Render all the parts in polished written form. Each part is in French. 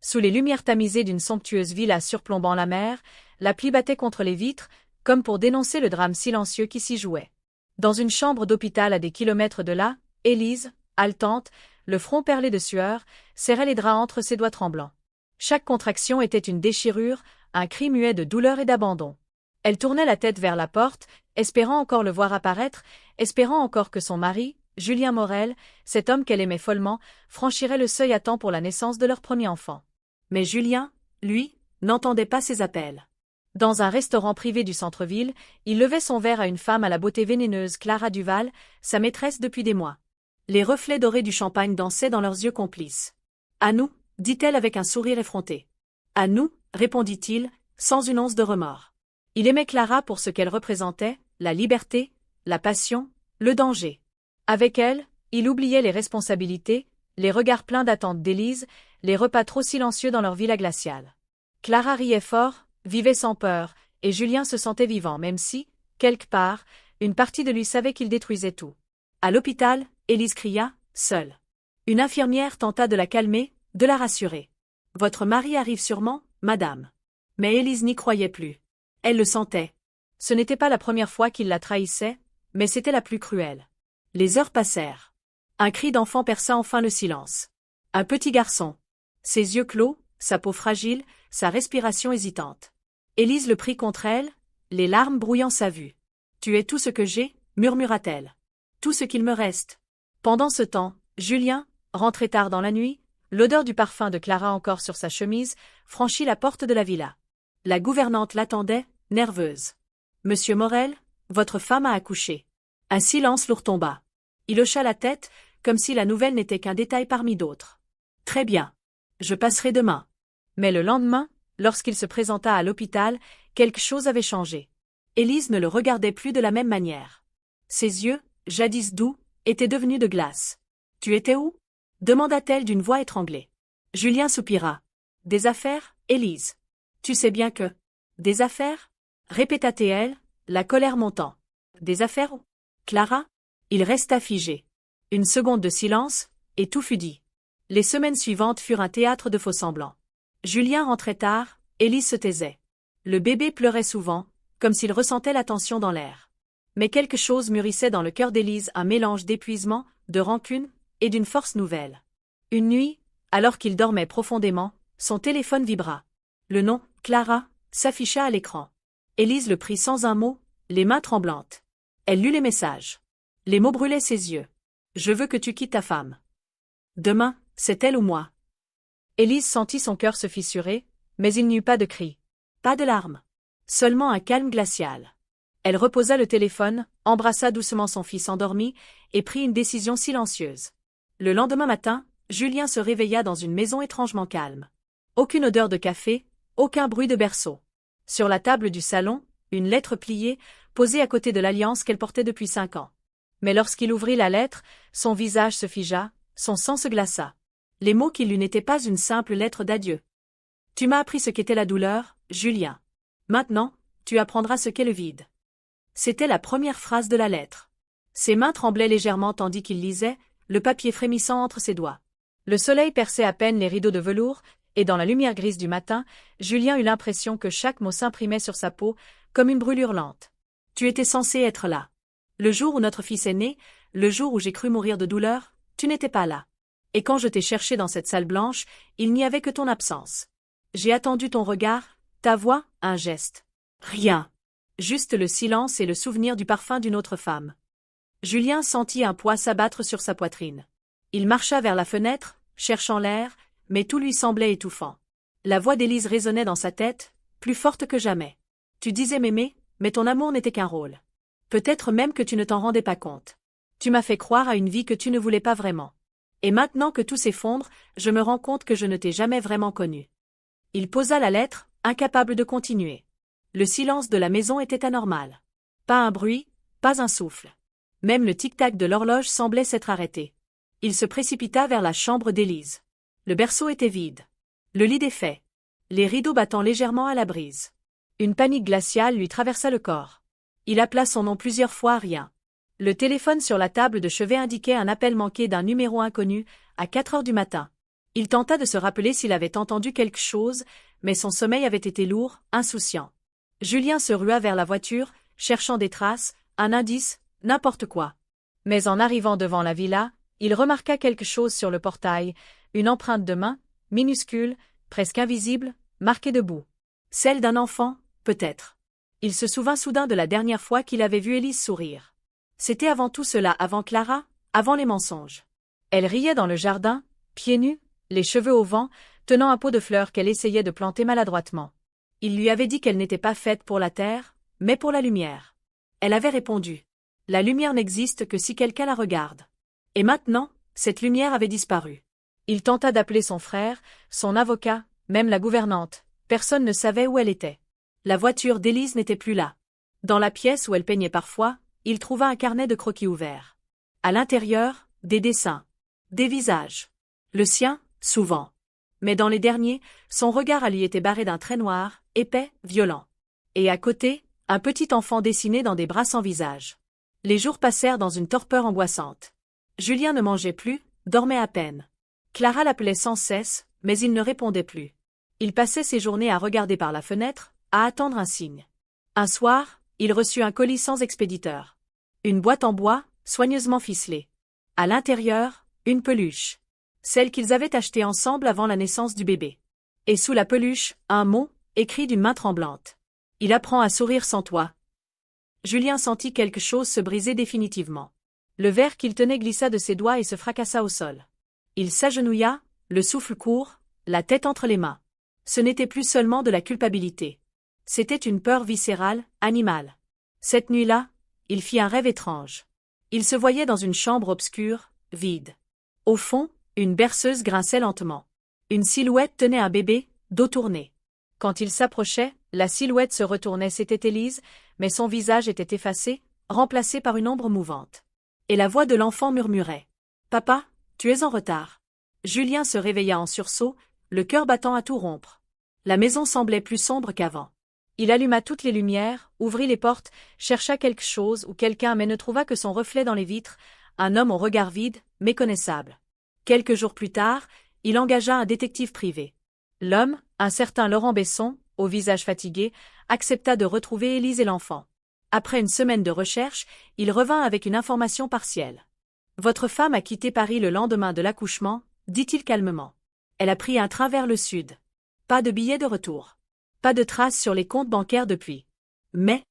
Sous les lumières tamisées d'une somptueuse villa surplombant la mer, la pluie battait contre les vitres, comme pour dénoncer le drame silencieux qui s'y jouait. Dans une chambre d'hôpital à des kilomètres de là, Élise, haletante, le front perlé de sueur, serrait les draps entre ses doigts tremblants. Chaque contraction était une déchirure, un cri muet de douleur et d'abandon. Elle tournait la tête vers la porte, espérant encore le voir apparaître, espérant encore que son mari, Julien Morel, cet homme qu'elle aimait follement, franchirait le seuil à temps pour la naissance de leur premier enfant. Mais Julien, lui, n'entendait pas ses appels. Dans un restaurant privé du centre-ville, il levait son verre à une femme à la beauté vénéneuse, Clara Duval, sa maîtresse depuis des mois. Les reflets dorés du champagne dansaient dans leurs yeux complices. « À nous » dit-elle avec un sourire effronté. « À nous » répondit-il, sans une once de remords. Il aimait Clara pour ce qu'elle représentait, la liberté, la passion, le danger. Avec elle, il oubliait les responsabilités, les regards pleins d'attente d'Élise, les repas trop silencieux dans leur villa glaciale. Clara riait fort, vivait sans peur, et Julien se sentait vivant même si, quelque part, une partie de lui savait qu'il détruisait tout. À l'hôpital, Élise cria, seule. Une infirmière tenta de la calmer, de la rassurer. « Votre mari arrive sûrement, madame. » Mais Élise n'y croyait plus. Elle le sentait. Ce n'était pas la première fois qu'il la trahissait, mais c'était la plus cruelle. Les heures passèrent. Un cri d'enfant perça enfin le silence. Un petit garçon. Ses yeux clos, sa peau fragile, sa respiration hésitante. Élise le prit contre elle, les larmes brouillant sa vue. « Tu es tout ce que j'ai, » murmura-t-elle. « Tout ce qu'il me reste. » Pendant ce temps, Julien, rentré tard dans la nuit, l'odeur du parfum de Clara encore sur sa chemise, franchit la porte de la villa. La gouvernante l'attendait, nerveuse. « Monsieur Morel, votre femme a accouché. » Un silence lourd tomba. Il hocha la tête, comme si la nouvelle n'était qu'un détail parmi d'autres. « Très bien. Je passerai demain. » Mais le lendemain, lorsqu'il se présenta à l'hôpital, quelque chose avait changé. Élise ne le regardait plus de la même manière. Ses yeux, jadis doux, étaient devenus de glace. « Tu étais où » demanda-t-elle d'une voix étranglée. Julien soupira. « Des affaires, Élise. Tu sais bien que... » « Des affaires » répéta-t-elle, la colère montant. « Des affaires où » Clara ? Il resta figé. Une seconde de silence, et tout fut dit. Les semaines suivantes furent un théâtre de faux-semblants. Julien rentrait tard, Élise se taisait. Le bébé pleurait souvent, comme s'il ressentait la tension dans l'air. Mais quelque chose mûrissait dans le cœur d'Élise, un mélange d'épuisement, de rancune, et d'une force nouvelle. Une nuit, alors qu'il dormait profondément, son téléphone vibra. Le nom, Clara, s'afficha à l'écran. Élise le prit sans un mot, les mains tremblantes. Elle lut les messages. Les mots brûlaient ses yeux. « Je veux que tu quittes ta femme. » Demain, c'est elle ou moi. Élise sentit son cœur se fissurer, mais il n'y eut pas de cri. Pas de larmes. Seulement un calme glacial. Elle reposa le téléphone, embrassa doucement son fils endormi, et prit une décision silencieuse. Le lendemain matin, Julien se réveilla dans une maison étrangement calme. Aucune odeur de café, aucun bruit de berceau. Sur la table du salon, une lettre pliée, posée à côté de l'alliance qu'elle portait depuis 5 ans. Mais lorsqu'il ouvrit la lettre, son visage se figea, son sang se glaça. Les mots qui lui n'étaient pas une simple lettre d'adieu. « Tu m'as appris ce qu'était la douleur, Julien. Maintenant, tu apprendras ce qu'est le vide. » C'était la première phrase de la lettre. Ses mains tremblaient légèrement tandis qu'il lisait, le papier frémissant entre ses doigts. Le soleil perçait à peine les rideaux de velours, et dans la lumière grise du matin, Julien eut l'impression que chaque mot s'imprimait sur sa peau, comme une brûlure lente. « Tu étais censé être là. Le jour où notre fils est né, le jour où j'ai cru mourir de douleur, tu n'étais pas là. Et quand je t'ai cherché dans cette salle blanche, il n'y avait que ton absence. J'ai attendu ton regard, ta voix, un geste. Rien. Juste le silence et le souvenir du parfum d'une autre femme. » Julien sentit un poids s'abattre sur sa poitrine. Il marcha vers la fenêtre, cherchant l'air, mais tout lui semblait étouffant. La voix d'Élise résonnait dans sa tête, plus forte que jamais. « Tu disais m'aimer, mais ton amour n'était qu'un rôle. Peut-être même que tu ne t'en rendais pas compte. Tu m'as fait croire à une vie que tu ne voulais pas vraiment. Et maintenant que tout s'effondre, je me rends compte que je ne t'ai jamais vraiment connue. » Il posa la lettre, incapable de continuer. Le silence de la maison était anormal. Pas un bruit, pas un souffle. Même le tic-tac de l'horloge semblait s'être arrêté. Il se précipita vers la chambre d'Élise. Le berceau était vide. Le lit défait. Les rideaux battant légèrement à la brise. Une panique glaciale lui traversa le corps. Il appela son nom plusieurs fois, rien. Le téléphone sur la table de chevet indiquait un appel manqué d'un numéro inconnu, à 4 heures du matin. Il tenta de se rappeler s'il avait entendu quelque chose, mais son sommeil avait été lourd, insouciant. Julien se rua vers la voiture, cherchant des traces, un indice, n'importe quoi. Mais en arrivant devant la villa, il remarqua quelque chose sur le portail, une empreinte de main, minuscule, presque invisible, marquée de boue. Celle d'un enfant, peut-être. Il se souvint soudain de la dernière fois qu'il avait vu Élise sourire. C'était avant tout cela, avant Clara, avant les mensonges. Elle riait dans le jardin, pieds nus, les cheveux au vent, tenant un pot de fleurs qu'elle essayait de planter maladroitement. Il lui avait dit qu'elle n'était pas faite pour la terre, mais pour la lumière. Elle avait répondu. La lumière n'existe que si quelqu'un la regarde. Et maintenant, cette lumière avait disparu. Il tenta d'appeler son frère, son avocat, même la gouvernante. Personne ne savait où elle était. La voiture d'Élise n'était plus là. Dans la pièce où elle peignait parfois, il trouva un carnet de croquis ouvert. À l'intérieur, des dessins. Des visages. Le sien, souvent. Mais dans les derniers, son regard à lui était barré d'un trait noir, épais, violent. Et à côté, un petit enfant dessiné dans des bras sans visage. Les jours passèrent dans une torpeur angoissante. Julien ne mangeait plus, dormait à peine. Clara l'appelait sans cesse, mais il ne répondait plus. Il passait ses journées à regarder par la fenêtre, à attendre un signe. Un soir, il reçut un colis sans expéditeur. Une boîte en bois, soigneusement ficelée. À l'intérieur, une peluche. Celle qu'ils avaient achetée ensemble avant la naissance du bébé. Et sous la peluche, un mot, écrit d'une main tremblante. Il apprend à sourire sans toi. Julien sentit quelque chose se briser définitivement. Le verre qu'il tenait glissa de ses doigts et se fracassa au sol. Il s'agenouilla, le souffle court, la tête entre les mains. Ce n'était plus seulement de la culpabilité. C'était une peur viscérale, animale. Cette nuit-là, il fit un rêve étrange. Il se voyait dans une chambre obscure, vide. Au fond, une berceuse grinçait lentement. Une silhouette tenait un bébé, dos tourné. Quand il s'approchait, la silhouette se retournait, c'était Élise, mais son visage était effacé, remplacé par une ombre mouvante. Et la voix de l'enfant murmurait. « Papa, tu es en retard. » Julien se réveilla en sursaut, le cœur battant à tout rompre. La maison semblait plus sombre qu'avant. Il alluma toutes les lumières, ouvrit les portes, chercha quelque chose ou quelqu'un mais ne trouva que son reflet dans les vitres, un homme au regard vide, méconnaissable. Quelques jours plus tard, il engagea un détective privé. L'homme, un certain Laurent Besson, au visage fatigué, accepta de retrouver Élise et l'enfant. Après une semaine de recherche, il revint avec une information partielle. « Votre femme a quitté Paris le lendemain de l'accouchement, dit-il calmement. Elle a pris un train vers le sud. Pas de billet de retour. Pas de traces sur les comptes bancaires depuis. Mais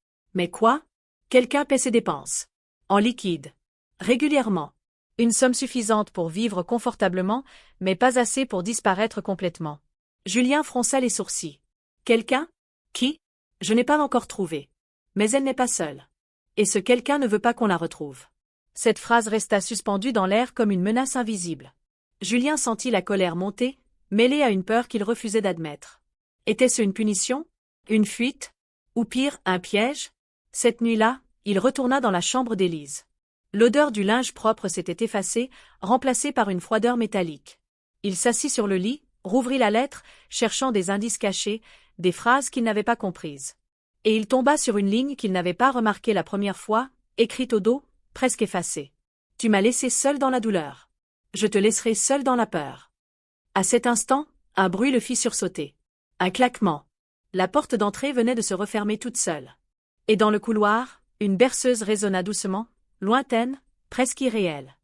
quoi? Quelqu'un paie ses dépenses. En liquide. Régulièrement. Une somme suffisante pour vivre confortablement, mais pas assez pour disparaître complètement. » Julien fronça les sourcils. Quelqu'un? Qui? Je n'ai pas encore trouvé. Mais elle n'est pas seule. Et ce quelqu'un ne veut pas qu'on la retrouve. Cette phrase resta suspendue dans l'air comme une menace invisible. Julien sentit la colère monter, mêlée à une peur qu'il refusait d'admettre. Était-ce une punition? Une fuite? Ou pire, un piège? Cette nuit-là, il retourna dans la chambre d'Élise. L'odeur du linge propre s'était effacée, remplacée par une froideur métallique. Il s'assit sur le lit, rouvrit la lettre, cherchant des indices cachés, des phrases qu'il n'avait pas comprises. Et il tomba sur une ligne qu'il n'avait pas remarquée la première fois, écrite au dos, presque effacée. « Tu m'as laissé seul dans la douleur. Je te laisserai seul dans la peur. » À cet instant, un bruit le fit sursauter. Un claquement. La porte d'entrée venait de se refermer toute seule. Et dans le couloir, une berceuse résonna doucement, lointaine, presque irréelle.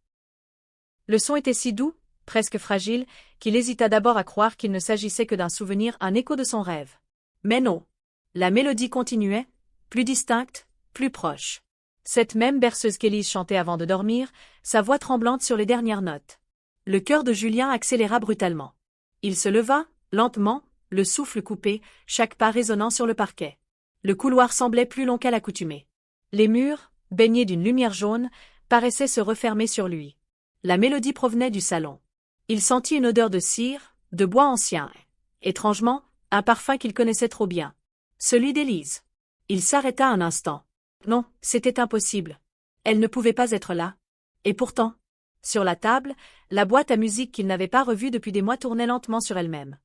Le son était si doux, presque fragile, qu'il hésita d'abord à croire qu'il ne s'agissait que d'un souvenir, un écho de son rêve. Mais non. La mélodie continuait, plus distincte, plus proche. Cette même berceuse qu'Élise chantait avant de dormir, sa voix tremblante sur les dernières notes. Le cœur de Julien accéléra brutalement. Il se leva, lentement, le souffle coupé, chaque pas résonnant sur le parquet. Le couloir semblait plus long qu'à l'accoutumée. Les murs, baignés d'une lumière jaune, paraissaient se refermer sur lui. La mélodie provenait du salon. Il sentit une odeur de cire, de bois ancien. Étrangement, un parfum qu'il connaissait trop bien. Celui d'Élise. Il s'arrêta un instant. Non, c'était impossible. Elle ne pouvait pas être là. Et pourtant, sur la table, la boîte à musique qu'il n'avait pas revue depuis des mois tournait lentement sur elle-même.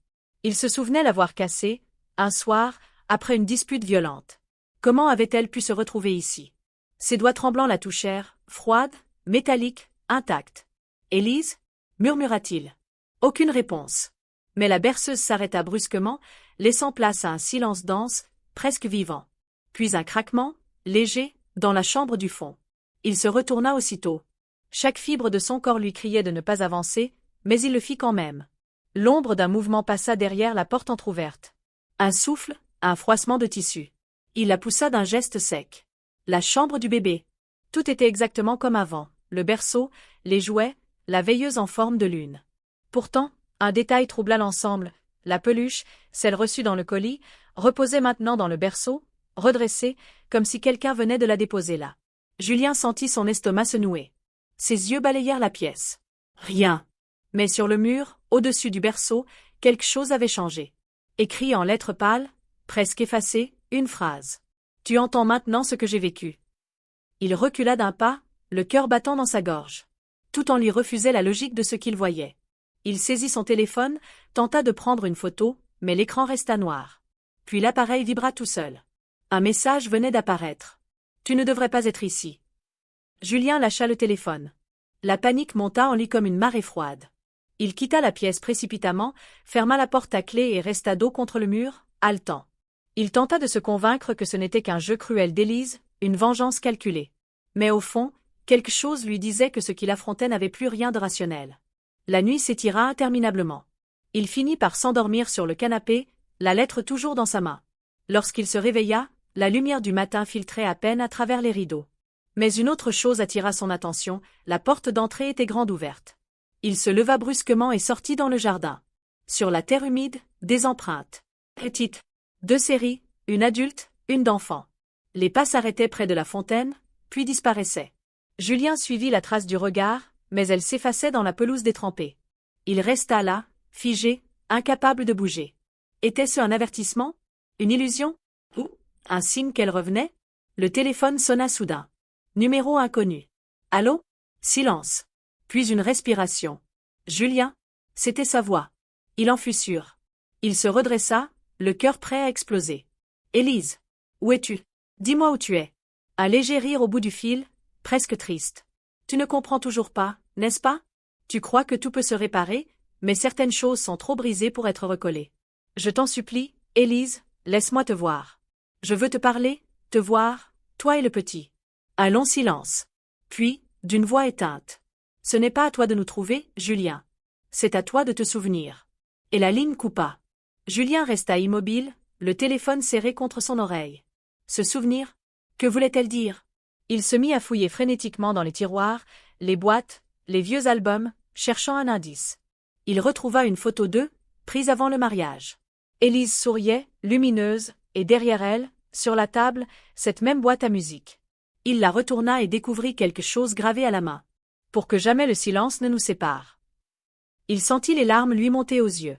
Il se souvenait l'avoir cassée, un soir, après une dispute violente. Comment avait-elle pu se retrouver ici? Ses doigts tremblants la touchèrent, froide, métallique, intacte. « Élise » murmura-t-il. Aucune réponse. Mais la berceuse s'arrêta brusquement, laissant place à un silence dense, presque vivant. Puis un craquement, léger, dans la chambre du fond. Il se retourna aussitôt. Chaque fibre de son corps lui criait de ne pas avancer, mais il le fit quand même. L'ombre d'un mouvement passa derrière la porte entr'ouverte. Un souffle, un froissement de tissu. Il la poussa d'un geste sec. La chambre du bébé. Tout était exactement comme avant, le berceau, les jouets, la veilleuse en forme de lune. Pourtant, un détail troubla l'ensemble, la peluche, celle reçue dans le colis, reposait maintenant dans le berceau, redressée, comme si quelqu'un venait de la déposer là. Julien sentit son estomac se nouer. Ses yeux balayèrent la pièce. Rien. Mais sur le mur, au-dessus du berceau, quelque chose avait changé. Écrit en lettres pâles, presque effacées, une phrase. « Tu entends maintenant ce que j'ai vécu. » Il recula d'un pas, le cœur battant dans sa gorge. Tout en lui refusait la logique de ce qu'il voyait. Il saisit son téléphone, tenta de prendre une photo, mais l'écran resta noir. Puis l'appareil vibra tout seul. Un message venait d'apparaître. « Tu ne devrais pas être ici. » Julien lâcha le téléphone. La panique monta en lui comme une marée froide. Il quitta la pièce précipitamment, ferma la porte à clé et resta dos contre le mur, haletant. Il tenta de se convaincre que ce n'était qu'un jeu cruel d'Élise, une vengeance calculée. Mais au fond, quelque chose lui disait que ce qu'il affrontait n'avait plus rien de rationnel. La nuit s'étira interminablement. Il finit par s'endormir sur le canapé, la lettre toujours dans sa main. Lorsqu'il se réveilla, la lumière du matin filtrait à peine à travers les rideaux. Mais une autre chose attira son attention, la porte d'entrée était grande ouverte. Il se leva brusquement et sortit dans le jardin. Sur la terre humide, des empreintes. Petites. 2 séries, une adulte, une d'enfant. Les pas s'arrêtaient près de la fontaine, puis disparaissaient. Julien suivit la trace du regard, mais elle s'effaçait dans la pelouse détrempée. Il resta là, figé, incapable de bouger. Était-ce un avertissement? Une illusion? Ou un signe qu'elle revenait? Le téléphone sonna soudain. Numéro inconnu. Allô? Silence. Puis une respiration. Julien? C'était sa voix. Il en fut sûr. Il se redressa, le cœur prêt à exploser. Élise. Où es-tu? Dis-moi où tu es. Un léger rire au bout du fil, presque triste. Tu ne comprends toujours pas, n'est-ce pas? Tu crois que tout peut se réparer, mais certaines choses sont trop brisées pour être recollées. Je t'en supplie, Élise, laisse-moi te voir. Je veux te parler, te voir, toi et le petit. Un long silence. Puis, d'une voix éteinte. Ce n'est pas à toi de nous trouver, Julien. C'est à toi de te souvenir. Et la ligne coupa. Julien resta immobile, le téléphone serré contre son oreille. Se souvenir? Que voulait-elle dire? Il se mit à fouiller frénétiquement dans les tiroirs, les boîtes, les vieux albums, cherchant un indice. Il retrouva une photo d'eux, prise avant le mariage. Élise souriait, lumineuse, et derrière elle, sur la table, cette même boîte à musique. Il la retourna et découvrit quelque chose gravé à la main. Pour que jamais le silence ne nous sépare. Il sentit les larmes lui monter aux yeux.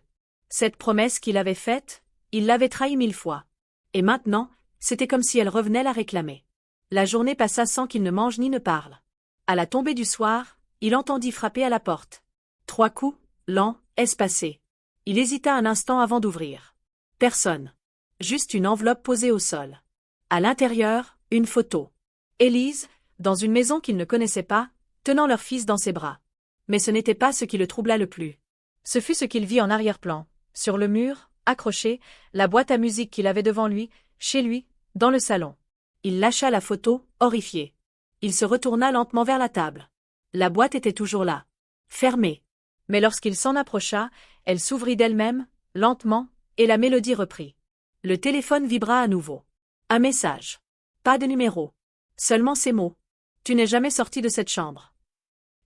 Cette promesse qu'il avait faite, il l'avait trahie 1000 fois. Et maintenant, c'était comme si elle revenait la réclamer. La journée passa sans qu'il ne mange ni ne parle. À la tombée du soir, il entendit frapper à la porte. 3 coups, lents, espacés. Il hésita un instant avant d'ouvrir. Personne. Juste une enveloppe posée au sol. À l'intérieur, une photo. Élise, dans une maison qu'il ne connaissait pas, tenant leur fils dans ses bras. Mais ce n'était pas ce qui le troubla le plus. Ce fut ce qu'il vit en arrière-plan, sur le mur, accroché, la boîte à musique qu'il avait devant lui, chez lui, dans le salon. Il lâcha la photo, horrifié. Il se retourna lentement vers la table. La boîte était toujours là. Fermée. Mais lorsqu'il s'en approcha, elle s'ouvrit d'elle-même, lentement, et la mélodie reprit. Le téléphone vibra à nouveau. Un message. Pas de numéro. Seulement ces mots. Tu n'es jamais sorti de cette chambre.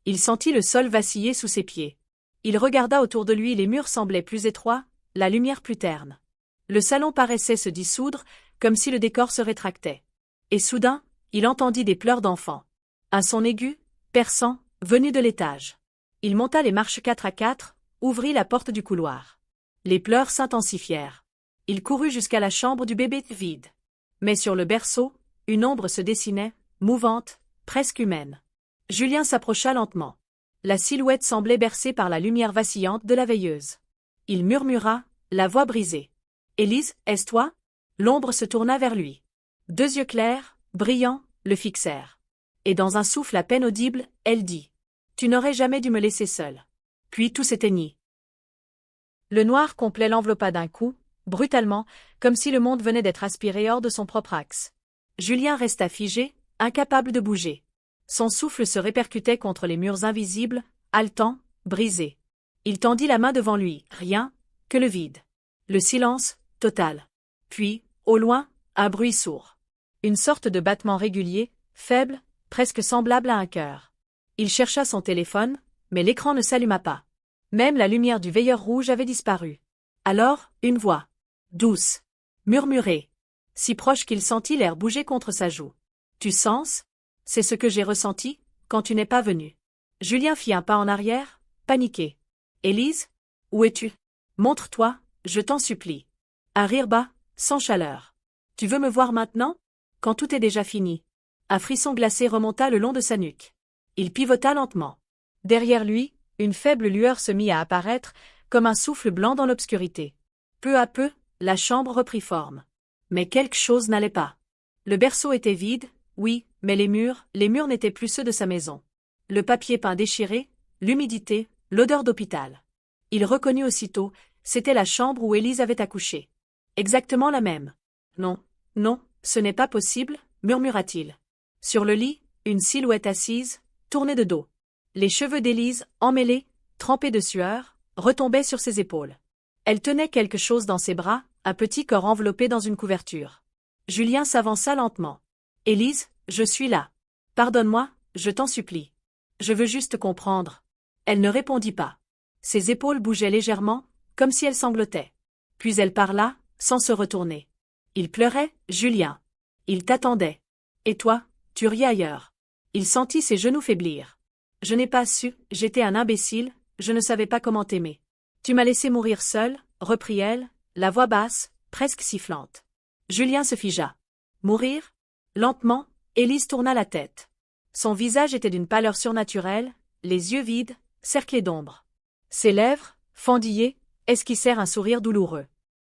Il sentit le sol vaciller sous ses pieds. Il regarda autour de lui, les murs semblaient plus étroits, la lumière plus terne. Le salon paraissait se dissoudre, comme si le décor se rétractait. Et soudain, il entendit des pleurs d'enfant. Un son aigu, perçant, venu de l'étage. Il monta les marches 4 à 4, ouvrit la porte du couloir. Les pleurs s'intensifièrent. Il courut jusqu'à la chambre du bébé vide. Mais sur le berceau, une ombre se dessinait, mouvante, presque humaine. Julien s'approcha lentement. La silhouette semblait bercée par la lumière vacillante de la veilleuse. Il murmura, la voix brisée. « Élise, est-ce toi ?» L'ombre se tourna vers lui. 2 yeux clairs, brillants, le fixèrent. Et dans un souffle à peine audible, elle dit « Tu n'aurais jamais dû me laisser seule. » Puis tout s'éteignit. Le noir complet l'enveloppa d'un coup, brutalement, comme si le monde venait d'être aspiré hors de son propre axe. Julien resta figé, incapable de bouger. Son souffle se répercutait contre les murs invisibles, haletant, brisé. Il tendit la main devant lui, rien, que le vide. Le silence, total. Puis, au loin, un bruit sourd. Une sorte de battement régulier, faible, presque semblable à un cœur. Il chercha son téléphone, mais l'écran ne s'alluma pas. Même la lumière du veilleur rouge avait disparu. Alors, une voix. Douce. Murmurée. Si proche qu'il sentit l'air bouger contre sa joue. Tu sens? C'est ce que j'ai ressenti, quand tu n'es pas venu. Julien fit un pas en arrière, paniqué. Élise? Où es-tu? Montre-toi, je t'en supplie. Un rire bas, sans chaleur. Tu veux me voir maintenant? Quand tout est déjà fini. Un frisson glacé remonta le long de sa nuque. Il pivota lentement. Derrière lui, une faible lueur se mit à apparaître, comme un souffle blanc dans l'obscurité. Peu à peu, la chambre reprit forme. Mais quelque chose n'allait pas. Le berceau était vide, oui, mais les murs n'étaient plus ceux de sa maison. Le papier peint déchiré, l'humidité, l'odeur d'hôpital. Il reconnut aussitôt, c'était la chambre où Élise avait accouché. Exactement la même. Non, non, ce n'est pas possible, murmura-t-il. Sur le lit, une silhouette assise, tournée de dos. Les cheveux d'Élise, emmêlés, trempés de sueur, retombaient sur ses épaules. Elle tenait quelque chose dans ses bras, un petit corps enveloppé dans une couverture. Julien s'avança lentement. « Élise, je suis là. Pardonne-moi, je t'en supplie. Je veux juste comprendre. » Elle ne répondit pas. Ses épaules bougeaient légèrement, comme si elle sanglotait. Puis elle parla, sans se retourner. Il pleurait, Julien. Il t'attendait. Et toi, tu riais ailleurs. Il sentit ses genoux faiblir. Je n'ai pas su, j'étais un imbécile, je ne savais pas comment t'aimer. Tu m'as laissé mourir seule, reprit-elle, la voix basse, presque sifflante. Julien se figea. Mourir? Lentement, Élise tourna la tête. Son visage était d'une pâleur surnaturelle, les yeux vides, cerclés d'ombre. Ses lèvres, fendillées, esquissèrent un sourire douloureux.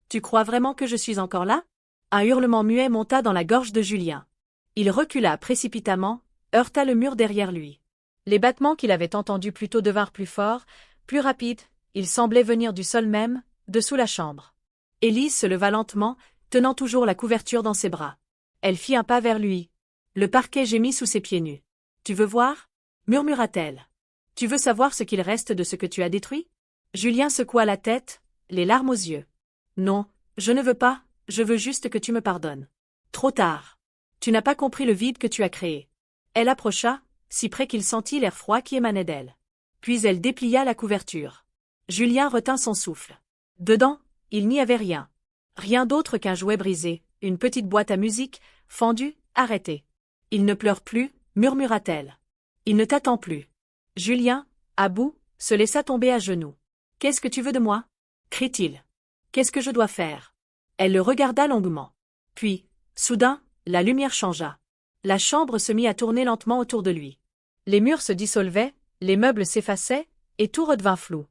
Tu crois vraiment que je suis encore là? Un hurlement muet monta dans la gorge de Julien. Il recula précipitamment, heurta le mur derrière lui. Les battements qu'il avait entendus plus tôt devinrent plus forts, plus rapides, ils semblaient venir du sol même, dessous la chambre. Élise se leva lentement, tenant toujours la couverture dans ses bras. Elle fit un pas vers lui. Le parquet gémit sous ses pieds nus. « Tu veux voir ?» murmura-t-elle. « Tu veux savoir ce qu'il reste de ce que tu as détruit ?» Julien secoua la tête, les larmes aux yeux. « Non, je ne veux pas, je veux juste que tu me pardonnes. » Trop tard. Tu n'as pas compris le vide que tu as créé. Elle approcha, si près qu'il sentit l'air froid qui émanait d'elle. Puis elle déplia la couverture. Julien retint son souffle. Dedans, il n'y avait rien. Rien d'autre qu'un jouet brisé, une petite boîte à musique, fendue, arrêtée. « Il ne pleure plus, murmura-t-elle. Il ne t'attend plus. » Julien, à bout, se laissa tomber à genoux. « Qu'est-ce que tu veux de moi ?» crie-t-il. « Qu'est-ce que je dois faire ?» Elle le regarda longuement. Puis, soudain, la lumière changea. La chambre se mit à tourner lentement autour de lui. Les murs se dissolvaient, les meubles s'effaçaient, et tout redevint flou.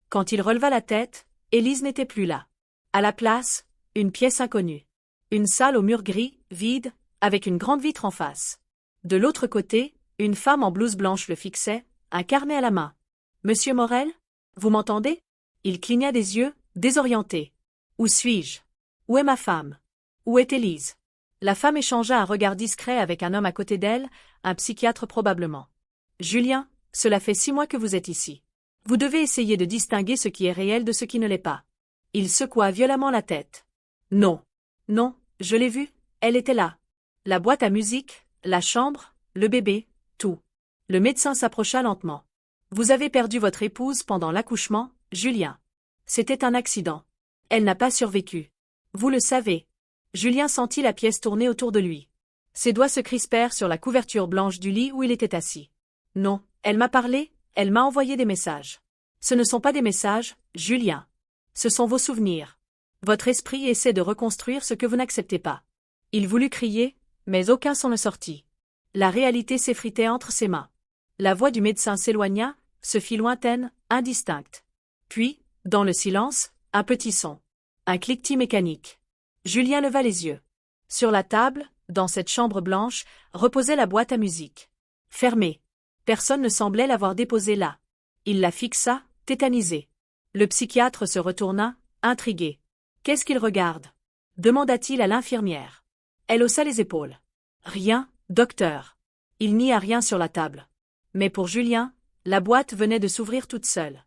Quand il releva la tête, Élise n'était plus là. À la place, une pièce inconnue. Une salle aux murs gris, vide, avec une grande vitre en face. De l'autre côté, une femme en blouse blanche le fixait, un carnet à la main. « Monsieur Morel? Vous m'entendez ?» Il cligna des yeux, désorienté. « Où suis-je? Où est ma femme? Où est Élise ?» La femme échangea un regard discret avec un homme à côté d'elle, un psychiatre probablement. « Julien, cela fait 6 mois que vous êtes ici. Vous devez essayer de distinguer ce qui est réel de ce qui ne l'est pas. » Il secoua violemment la tête. « Non. Non, je l'ai vue, elle était là. La boîte à musique, la chambre, le bébé, tout. » Le médecin s'approcha lentement. « Vous avez perdu votre épouse pendant l'accouchement, Julien. C'était un accident. Elle n'a pas survécu. Vous le savez. » Julien sentit la pièce tourner autour de lui. Ses doigts se crispèrent sur la couverture blanche du lit où il était assis. « Non, elle m'a parlé, elle m'a envoyé des messages. Ce ne sont pas des messages, Julien. Ce sont vos souvenirs. Votre esprit essaie de reconstruire ce que vous n'acceptez pas. » Il voulut crier, mais aucun son ne sortit. La réalité s'effritait entre ses mains. La voix du médecin s'éloigna, se fit lointaine, indistincte. Puis, dans le silence, un petit son. Un cliquetis mécanique. Julien leva les yeux. Sur la table, dans cette chambre blanche, reposait la boîte à musique. Fermée. Personne ne semblait l'avoir déposée là. Il la fixa, tétanisé. Le psychiatre se retourna, intrigué. « Qu'est-ce qu'il regarde » demanda-t-il à l'infirmière. Elle haussa les épaules. « Rien, docteur. » Il n'y a rien sur la table. Mais pour Julien, la boîte venait de s'ouvrir toute seule.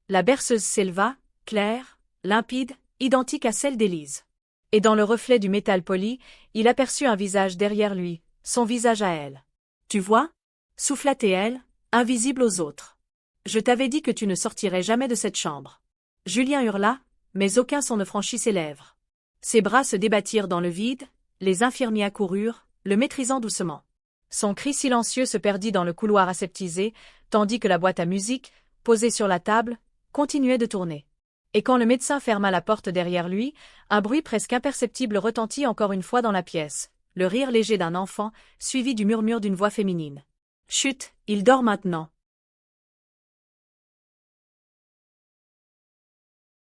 La berceuse s'éleva, claire, limpide, identique à celle d'Élise. Et dans le reflet du métal poli, il aperçut un visage derrière lui, son visage à elle. « Tu vois » souffla-t-elle, invisible aux autres. « Je t'avais dit que tu ne sortirais jamais de cette chambre. » Julien hurla, mais aucun son ne franchit ses lèvres. Ses bras se débattirent dans le vide, les infirmiers accoururent, le maîtrisant doucement. Son cri silencieux se perdit dans le couloir aseptisé, tandis que la boîte à musique, posée sur la table, continuait de tourner. Et quand le médecin ferma la porte derrière lui, un bruit presque imperceptible retentit encore une fois dans la pièce, le rire léger d'un enfant, suivi du murmure d'une voix féminine. « Chut, il dort maintenant. »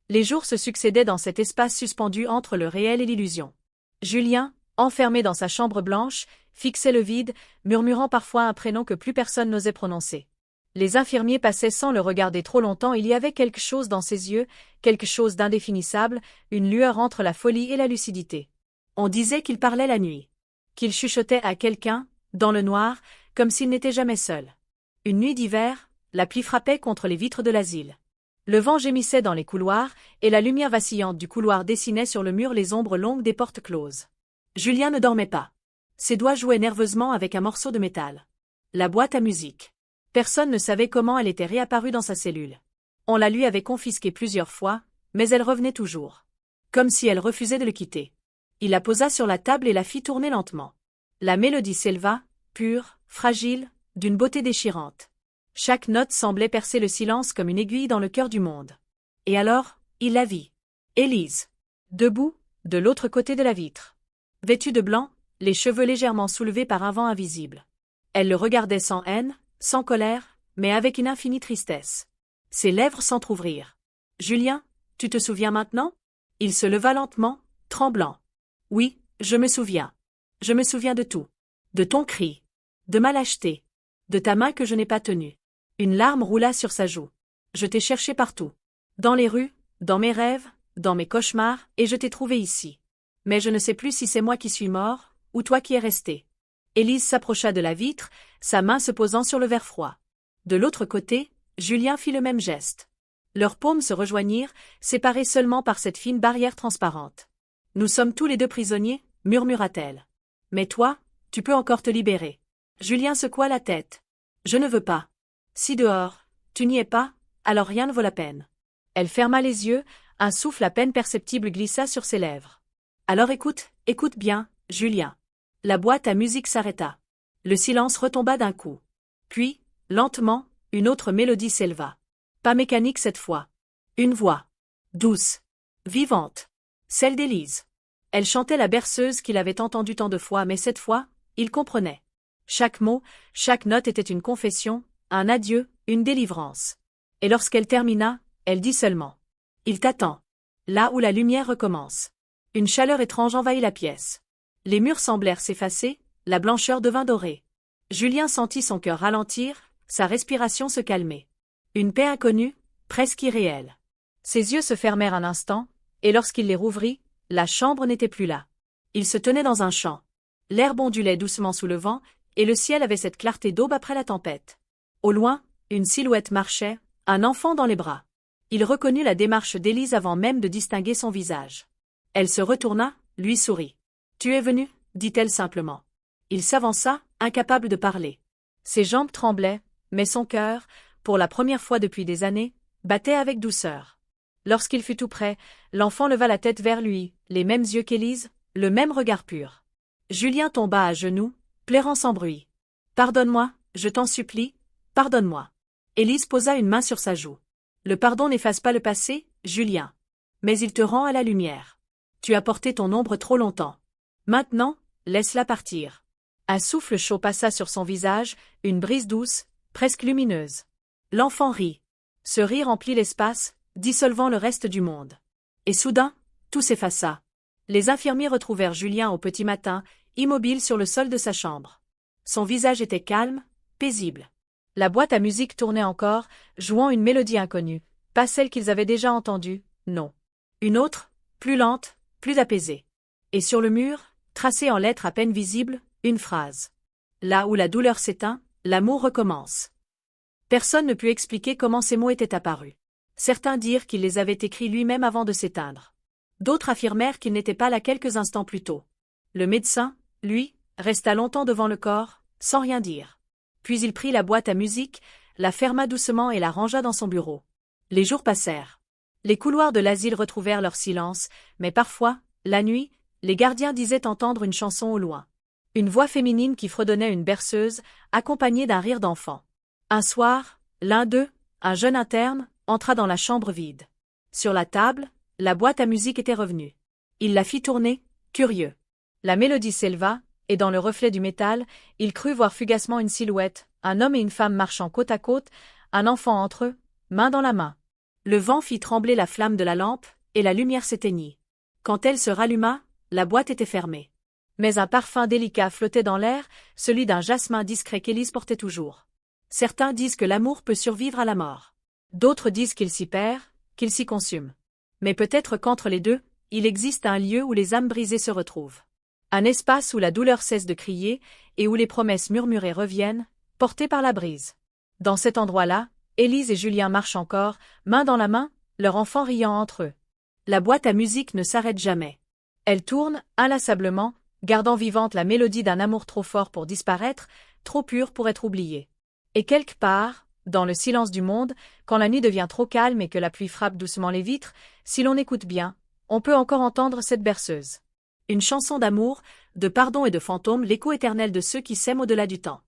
Les jours se succédaient dans cet espace suspendu entre le réel et l'illusion. Julien, enfermé dans sa chambre blanche, fixait le vide, murmurant parfois un prénom que plus personne n'osait prononcer. Les infirmiers passaient sans le regarder trop longtemps, il y avait quelque chose dans ses yeux, quelque chose d'indéfinissable, une lueur entre la folie et la lucidité. On disait qu'il parlait la nuit, qu'il chuchotait à quelqu'un, dans le noir, comme s'il n'était jamais seul. Une nuit d'hiver, la pluie frappait contre les vitres de l'asile. Le vent gémissait dans les couloirs, et la lumière vacillante du couloir dessinait sur le mur les ombres longues des portes closes. Julien ne dormait pas. Ses doigts jouaient nerveusement avec un morceau de métal. La boîte à musique. Personne ne savait comment elle était réapparue dans sa cellule. On la lui avait confisquée plusieurs fois, mais elle revenait toujours. Comme si elle refusait de le quitter. Il la posa sur la table et la fit tourner lentement. La mélodie s'éleva, pure, fragile, d'une beauté déchirante. Chaque note semblait percer le silence comme une aiguille dans le cœur du monde. Et alors, il la vit. Élise. Debout, de l'autre côté de la vitre. Vêtue de blanc, les cheveux légèrement soulevés par un vent invisible. Elle le regardait sans haine, sans colère, mais avec une infinie tristesse. Ses lèvres s'entr'ouvrirent. « Julien, tu te souviens maintenant ?» Il se leva lentement, tremblant. « Oui, je me souviens. Je me souviens de tout. De ton cri. De ma lâcheté. De ta main que je n'ai pas tenue. » Une larme roula sur sa joue. « Je t'ai cherché partout. Dans les rues, dans mes rêves, dans mes cauchemars, et je t'ai trouvé ici. Mais je ne sais plus si c'est moi qui suis mort, ou toi qui es resté. » Élise s'approcha de la vitre, sa main se posant sur le verre froid. De l'autre côté, Julien fit le même geste. Leurs paumes se rejoignirent, séparées seulement par cette fine barrière transparente. « Nous sommes tous les deux prisonniers, » murmura-t-elle. « Mais toi, tu peux encore te libérer. » Julien secoua la tête. « Je ne veux pas. Si dehors, tu n'y es pas, alors rien ne vaut la peine. » Elle ferma les yeux, un souffle à peine perceptible glissa sur ses lèvres. « Alors écoute, écoute bien, Julien. » La boîte à musique s'arrêta. Le silence retomba d'un coup. Puis, lentement, une autre mélodie s'éleva. Pas mécanique cette fois. Une voix. Douce. Vivante. Celle d'Élise. Elle chantait la berceuse qu'il avait entendue tant de fois, mais cette fois, il comprenait. Chaque mot, chaque note était une confession, un adieu, une délivrance. Et lorsqu'elle termina, elle dit seulement. « Il t'attend. » Là où la lumière recommence. Une chaleur étrange envahit la pièce. Les murs semblèrent s'effacer, la blancheur devint dorée. Julien sentit son cœur ralentir, sa respiration se calmer. Une paix inconnue, presque irréelle. Ses yeux se fermèrent un instant, et lorsqu'il les rouvrit, la chambre n'était plus là. Il se tenait dans un champ. L'herbe ondulait doucement sous le vent, et le ciel avait cette clarté d'aube après la tempête. Au loin, une silhouette marchait, un enfant dans les bras. Il reconnut la démarche d'Élise avant même de distinguer son visage. Elle se retourna, lui sourit. « Tu es venu ?» dit-elle simplement. Il s'avança, incapable de parler. Ses jambes tremblaient, mais son cœur, pour la première fois depuis des années, battait avec douceur. Lorsqu'il fut tout près, l'enfant leva la tête vers lui, les mêmes yeux qu'Élise, le même regard pur. Julien tomba à genoux, pleurant sans bruit. « Pardonne-moi, je t'en supplie, pardonne-moi. » Élise posa une main sur sa joue. « Le pardon n'efface pas le passé, Julien. Mais il te rend à la lumière. Tu as porté ton ombre trop longtemps. Maintenant, laisse-la partir. » Un souffle chaud passa sur son visage, une brise douce, presque lumineuse. L'enfant rit. Ce rire remplit l'espace, dissolvant le reste du monde. Et soudain, tout s'effaça. Les infirmiers retrouvèrent Julien au petit matin, immobile sur le sol de sa chambre. Son visage était calme, paisible. La boîte à musique tournait encore, jouant une mélodie inconnue. Pas celle qu'ils avaient déjà entendue, non. Une autre, plus lente, plus apaisée. Et sur le mur, tracée en lettres à peine visibles, une phrase. Là où la douleur s'éteint, l'amour recommence. Personne ne put expliquer comment ces mots étaient apparus. Certains dirent qu'il les avait écrits lui-même avant de s'éteindre. D'autres affirmèrent qu'il n'était pas là quelques instants plus tôt. Le médecin, lui, resta longtemps devant le corps, sans rien dire. Puis il prit la boîte à musique, la ferma doucement et la rangea dans son bureau. Les jours passèrent. Les couloirs de l'asile retrouvèrent leur silence, mais parfois, la nuit, les gardiens disaient entendre une chanson au loin. Une voix féminine qui fredonnait une berceuse, accompagnée d'un rire d'enfant. Un soir, l'un d'eux, un jeune interne, entra dans la chambre vide. Sur la table, la boîte à musique était revenue. Il la fit tourner, curieux. La mélodie s'éleva, et dans le reflet du métal, il crut voir fugacement une silhouette, un homme et une femme marchant côte à côte, un enfant entre eux, main dans la main. Le vent fit trembler la flamme de la lampe, et la lumière s'éteignit. Quand elle se ralluma, la boîte était fermée. Mais un parfum délicat flottait dans l'air, celui d'un jasmin discret qu'Élise portait toujours. Certains disent que l'amour peut survivre à la mort. D'autres disent qu'il s'y perd, qu'il s'y consume. Mais peut-être qu'entre les deux, il existe un lieu où les âmes brisées se retrouvent. Un espace où la douleur cesse de crier, et où les promesses murmurées reviennent, portées par la brise. Dans cet endroit-là, Élise et Julien marchent encore, main dans la main, leur enfant riant entre eux. La boîte à musique ne s'arrête jamais. Elle tourne, inlassablement, gardant vivante la mélodie d'un amour trop fort pour disparaître, trop pur pour être oublié. Et quelque part, dans le silence du monde, quand la nuit devient trop calme et que la pluie frappe doucement les vitres, si l'on écoute bien, on peut encore entendre cette berceuse. Une chanson d'amour, de pardon et de fantômes, l'écho éternel de ceux qui s'aiment au-delà du temps.